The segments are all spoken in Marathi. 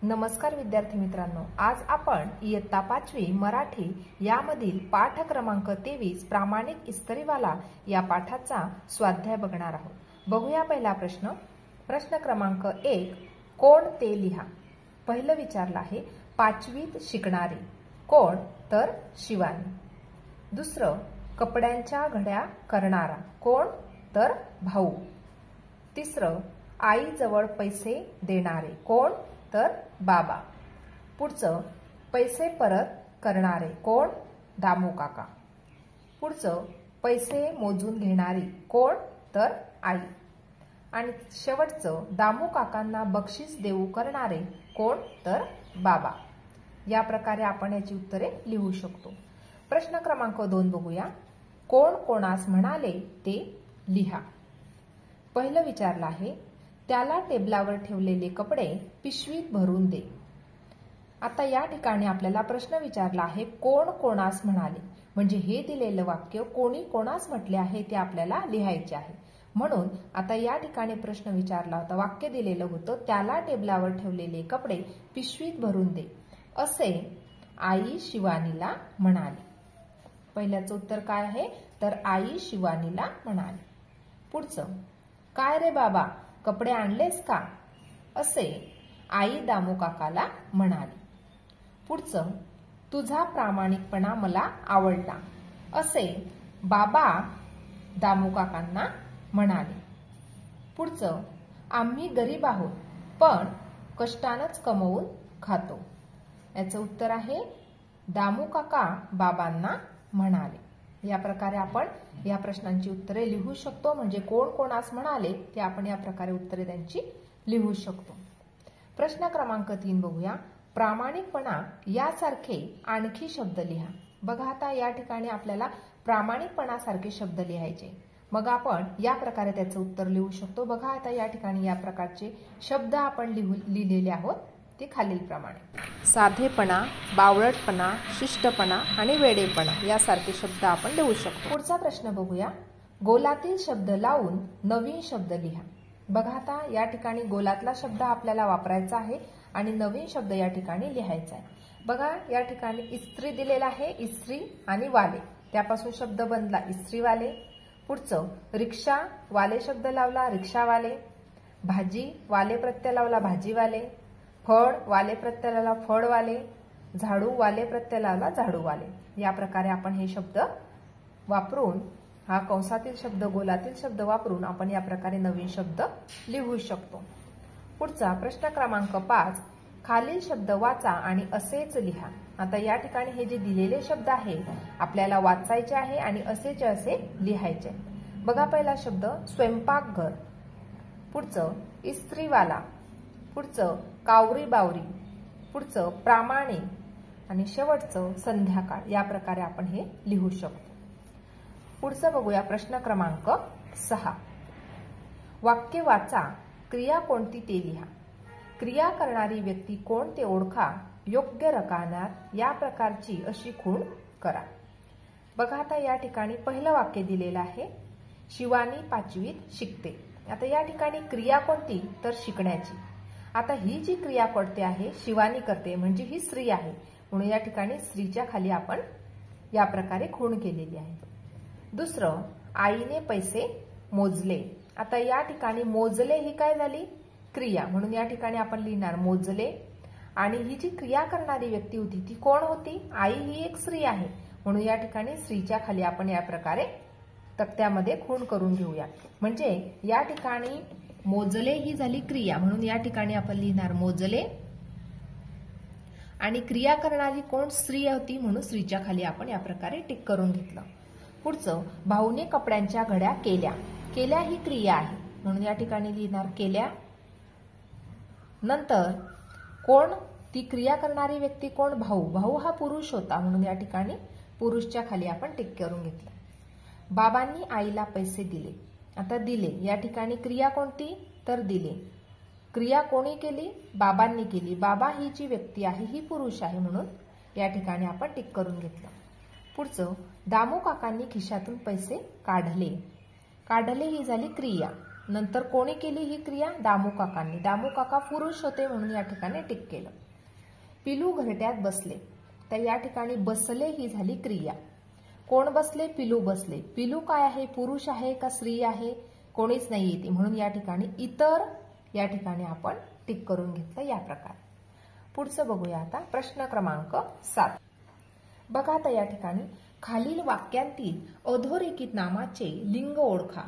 नमस्कार विद्यार्थी मित्रांनो, आज आपण इयत्ता 5वी मराठी यामधील पाठ क्रमांक 23 प्रामाणिक इस्त्रीवाला या पाठाचा स्वाध्याय बघणार आहोत। बघूया पहिला प्रश्न। प्रश्न क्रमांक 1, कोण ते लिहा। पहिलं विचारलं आहे 5वीत शिकणारी, कोण तर शिवानी। दुसरं, कपड्यांच्या घड्या करणारा, कोण तर भाऊ। तिसरं, आईजवळ पैसे देणारे, कोण तर बाबा। पुढचं, पैसे परत करणारे, कोण दामू काका। पुढचं, पैसे मोजून घेणारी, कोण तर आई। आणि शेवटचं, दामू काकांना बक्षीस देऊ करणारे, कोण तर बाबा। या प्रकारे आपण याची उत्तरे लिहू शकतो। प्रश्न क्रमांक 2 बघूया। कोण कोणास म्हणाले ते लिहा। पहिलं विचारलं आहे, त्याला टेबलावर ठेवलेले कपडे पिशवीत भरून दे। आता या ठिकाणी आपल्याला प्रश्न विचारला आहे कोण कोणास म्हणाले, म्हणजे हे दिलेलं वाक्य कोणी कोणास म्हटले आहे ते आपल्याला लिहायचे आहे। म्हणून आता या ठिकाणी प्रश्न विचारला होता, वाक्य दिलेलं होतं त्याला टेबलावर ठेवलेले कपडे पिशवीत भरून दे असे आई शिवानीला म्हणाली। पहिल्याचं उत्तर काय आहे तर आई शिवानीला म्हणाली। पुढचं, काय रे बाबा कपडे आणलेस का असे आई दामू काकाला म्हणाली। पुढचं, तुझा प्रामाणिकपणा मला आवडला असे बाबा दामू काकांना म्हणाले। पुढचं, आम्ही गरीब आहोत पण कष्टानच कमवून खातो। याचं उत्तर आहे दामू काका बाबांना म्हणाले। या प्रकारे आपण या प्रश्नांची उत्तरे लिहू शकतो, म्हणजे कोण कोणास म्हणाले ते आपण या प्रकारे उत्तरे त्यांची लिहू शकतो। प्रश्न क्रमांक 3 बघूया। प्रामाणिकपणा यासारखे आणखी शब्द लिहा। बघा आता या ठिकाणी आपल्याला प्रामाणिकपणासारखे शब्द लिहायचे, मग आपण या प्रकारे त्याचं उत्तर लिहू शकतो। बघा आता या ठिकाणी या प्रकारचे शब्द आपण लिहिलेले आहोत ते खालीलप्रमाणे: साधेपणा, बावळटपणा, शिष्टपणा आणि वेडेपणा यासारखे शब्द आपण लिहू शकतो। पुढचा प्रश्न बघूया। गोलातील शब्द लावून नवीन शब्द लिहा। बघा आता या ठिकाणी गोलातला शब्द आपल्याला वापरायचा आहे आणि नवीन शब्द या ठिकाणी लिहायचा आहे। बघा या ठिकाणी इस्त्री दिलेला आहे, इस्त्री आणि वाले, त्यापासून शब्द बनला इस्त्रीवाले। पुढचं, रिक्षा वाले शब्द लावला रिक्षावाले, भाजी वाले प्रत्यय लावला भाजीवाले, फळ वाले प्रत्यय लावला फळवाले, झाडू वाले प्रत्यय लावला झाडूवाले। या प्रकारे आपण हे शब्द वापरून, हा कंसातील शब्द गोलातील शब्द वापरून आपण या प्रकारे नवीन शब्द लिहू शकतो। पुढचा प्रश्न क्रमांक 5, खालील शब्द वाचा आणि असेच लिहा। आता या ठिकाणी हे जे दिलेले शब्द आहे आपल्याला वाचायचे आहे आणि असेच असे लिहायचे। बघा पहिला शब्द स्वयंपाकघर, पुढचं इस्त्रीवाला, पुढचं कावरी बावरी, पुढचं प्रामाणिक आणि शेवटचं संध्याकाळ। या प्रकारे आपण हे लिहू शकतो। पुढचं बघूया प्रश्न क्रमांक 6, वाक्य वाचा, क्रिया कोणती ते लिहा। क्रिया करणारी व्यक्ती कोण ते ओळखा, योग्य रकान्यात या प्रकारची अशी खूण करा। बघा आता या ठिकाणी पहिलं वाक्य दिलेलं आहे, शिवानी 5वीत शिकते। आता या ठिकाणी क्रिया कोणती तर शिकण्याची। आता ही जी क्रिया करते आहे शिवानी करते, म्हणजे ही स्त्री आहे, म्हणून या ठिकाणी स्त्रीच्या खाली आपण या प्रकारे खूण केलेली आहे। दुसरं, आईने पैसे मोजले। आता या ठिकाणी मोजले ही काय झाली क्रिया, म्हणून या ठिकाणी आपण लिहिणार मोजले। आणि ही जी क्रिया करणारी व्यक्ती होती ती कोण होती, आई ही एक स्त्री आहे, म्हणून या ठिकाणी स्त्रीच्या खाली आपण या प्रकारे तक्त्यामध्ये खूण करून घेऊया। म्हणजे या ठिकाणी मोजले ही झाली क्रिया, म्हणून या ठिकाणी आपण लिहिणार मोजले। आणि क्रिया करणारी कोण स्त्री होती, म्हणून स्त्रीच्या खाली आपण या प्रकारे टिक करून घेतलं। पुढचं, भाऊने कपड्यांच्या घड्या केल्या। केल्या ही क्रिया आहे, म्हणून या ठिकाणी लिहिणार केल्या। नंतर कोण ती क्रिया करणारी व्यक्ती कोण, भाऊ, भाऊ हा पुरुष होता, म्हणून या ठिकाणी पुरुषच्या खाली आपण टिक करून घेतलं। बाबांनी आईला पैसे दिले। आता दिले या ठिकाणी क्रिया कोणती तर दिले, क्रिया कोणी केली बाबांनी केली, बाबा ही जी व्यक्ती आहे ही पुरुष आहे, म्हणून या ठिकाणी आपण टिक करून घेतलं। पुढचं, दामू काकांनी खिशातून पैसे काढले। काढले ही झाली क्रिया, नंतर कोणी केली ही क्रिया? दामू काकांनी. दामू काका पुरुष होते म्हणून या ठिकाणी टिक केलं. पिलू घरट्यात बसले, तर या ठिकाणी बसले ही झाली क्रिया. कोण बसले? पिलू बसले. पिलू काय आहे? पुरुष आहे का स्त्री आहे? कोणीच नाही येते म्हणून या ठिकाणी इतर या ठिकाणी आपण टिक करून घेतलं या प्रकारे. पुढचं बघूया आता प्रश्न क्रमांक 7. बघा आता या ठिकाणी खालील वाक्यांतील अधोरेखित नामाचे लिंग ओळखा.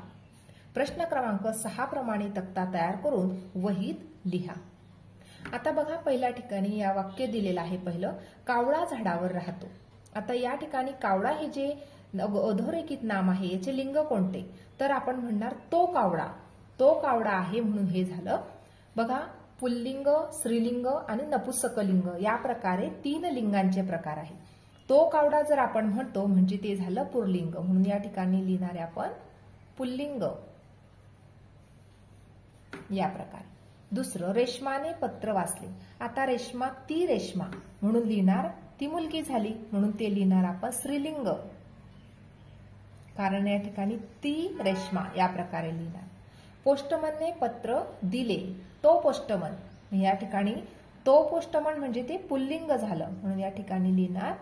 प्रश्न क्रमांक 6 प्रमाणे तक्ता तयार करून वहीत लिहा. आता बघा पहिल्या ठिकाणी या वाक्य दिलेलं आहे. पहिलं, कावळा झाडावर राहतो. आता या ठिकाणी कावळा हे जे अधोरेखित नाम आहे याचे लिंग कोणते? तर आपण म्हणणार तो कावळा. तो कावळा आहे म्हणून हे झालं. बघा पुल्लिंग, स्त्रीलिंग आणि नपुंसकलिंग या प्रकारे 3 लिंगांचे प्रकार आहे. तो कावळा जर आपण म्हणतो म्हणजे ते झालं पुल्लिंग म्हणून या ठिकाणी लिहिणारे आपण पुल्लिंग या प्रकारे. दुसरं, रेशमाने पत्र वाचले. आता रेशमा ती रेशमा म्हणून लिहिणार ती मुलगी झाली म्हणून ते लिहिणार आपण स्त्रीलिंग, कारण या ठिकाणी ती रेशमा या प्रकारे लिहिणार. पोस्टमनने पत्र दिले, तो पोस्टमन या ठिकाणी तो पोस्टमन म्हणजे ते पुल्लिंग झालं म्हणून या ठिकाणी लिहिणार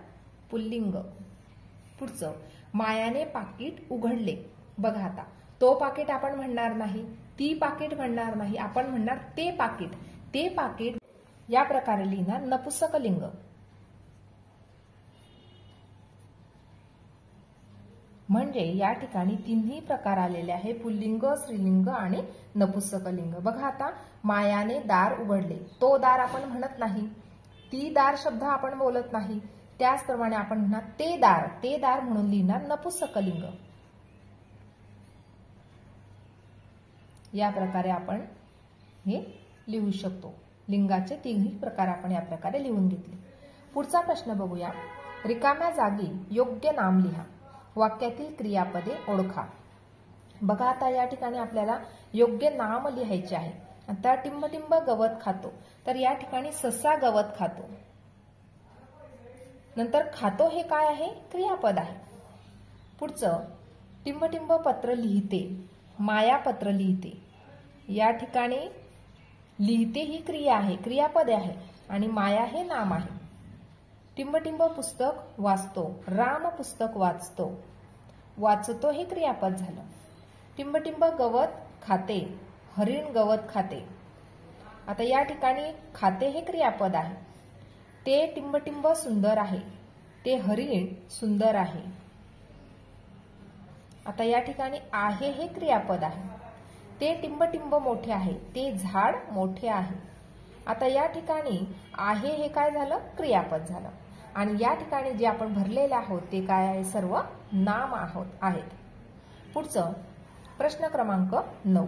पुल्लिंग. पुढचं, मायाने पाकिट उघडले. बघा आता तो पाकिट आपण म्हणणार नाही, ती पाकिट म्हणणार नाही, आपण म्हणणार ते पाकिट. ते पाकिट या प्रकारे लिहिणार नपुंसकलिंग. म्हणजे या ठिकाणी 3ही प्रकार आलेले आहे, पुल्लिंग, स्त्रीलिंग आणि नपुंसकलिंग. बघा आता मायाने दार उघडले. तो दार आपण म्हणत नाही, ती दार शब्द आपण बोलत नाही, त्याचप्रमाणे आपण म्हणणार ते दार. ते दार म्हणून लिहिणार नपुंसकलिंग. या प्रकारे आपण हे लिहू शकतो. लिंगाचे 3ही प्रकार आपण या प्रकारे लिहून घेतले. पुढचा प्रश्न बघूया. रिकाम्या जागी योग्य नाम लिहा. वाक्यातील क्रियापदे ओळखा. बघा आता या ठिकाणी आपल्याला योग्य नाम लिहायचे आहे. आता टिंबटिंब गवत खातो, तर या ठिकाणी ससा गवत खातो. नंतर खातो हे काय आहे? क्रियापद आहे. पुढचं, टिंबटिंब पत्र लिहिते, माया पत्र लिहिते. या ठिकाणी लिहिते ही क्रिया आहे, क्रियापद आहे आणि माया हे नाम आहे. टिंबटिंब पुस्तक वाचतो, राम पुस्तक वाचतो. वाचतो हे क्रियापद झालं. टिंबटिंब गवत खाते, हरिण गवत खाते. आता या ठिकाणी खाते हे क्रियापद आहे. ते टिंबटिंब सुंदर आहे, ते हरिण सुंदर आहे. आता या ठिकाणी आहे हे क्रियापद आहे. ते टिंबटिंब मोठे आहे, ते झाड मोठे आहे. आता या ठिकाणी आहे हे काय झालं? क्रियापद झालं. आणि या ठिकाणी जे आपण भरलेले आहोत ते काय आहे? सर्व नाम आहेत. पुढचं प्रश्न क्रमांक 9.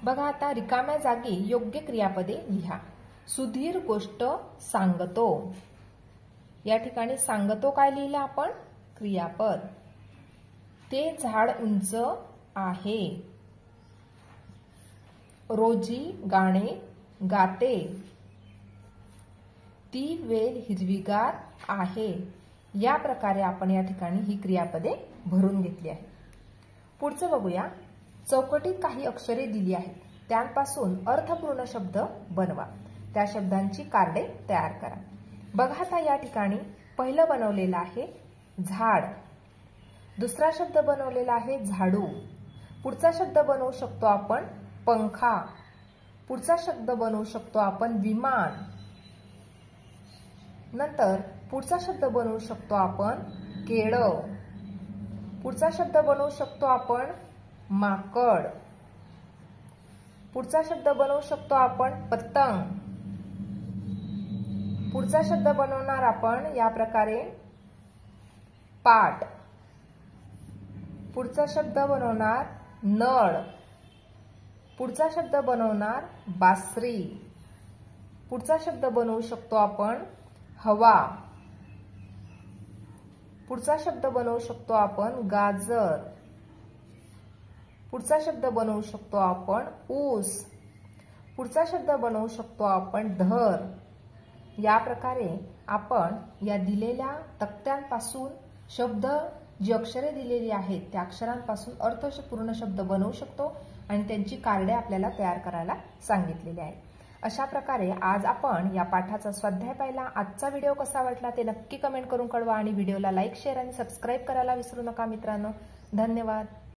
बघा आता रिकाम्या जागी योग्य क्रियापदे लिहा. सुधीर गोष्ट सांगतो. या ठिकाणी सांगतो काय लिहिलं आपण? क्रियापद. ते झाड उंच आहे. रोजी गाणे गाते. ती वेल हिरवीगार आहे. या प्रकारे आपण या ठिकाणी ही क्रियापदे भरून घेतली आहे. पुढचं बघूया. चौकटीत काही अक्षरे दिली आहेत, त्यांपासून अर्थपूर्ण शब्द बनवा. त्या शब्दांची कार्डे तयार करा. बघा आता या ठिकाणी पहिलं बनवलेलं आहे झाड. दुसरा शब्द बनवलेला आहे झाडू. पुढचा शब्द बनवू शकतो आपण पंखा. पुढचा शब्द बनवू शकतो आपण विमान. नंतर पुढचा शब्द बनवू शकतो आपण केळं. पुढचा शब्द बनवू शकतो आपण माकड. पुढचा शब्द बनवू शकतो आपण पतंग. पुढचा शब्द बनवणार आपण या प्रकारे पाट. पुढचा शब्द बनवणार नळ. पुढचा शब्द बनवणार बासरी. पुढचा शब्द बनवू शकतो आपण हवा. पुढचा शब्द बनवू शकतो आपण गाजर. पुढचा शब्द बनवू शकतो आपण ऊस. पुढचा शब्द बनवू शकतो आपण धर. या प्रकारे आपण या दिलेल्या तक्त्यांपासून शब्द जी अक्षरे दिलेली आहेत त्या अक्षरांपासून अर्थपूर्ण शब्द बनवू शकतो आणि त्यांची कार्डे आपल्याला तयार करायला सांगितलेली आहे। अशा प्रकारे आज आपण या पाठाचा स्वाध्याय पाहिला। आजचा व्हिडिओ कसा वाटला ते नक्की कमेंट करून कळवा आणि व्हिडिओला लाईक, शेअर आणि सबस्क्राईब करायला विसरू नका मित्रांनो। धन्यवाद।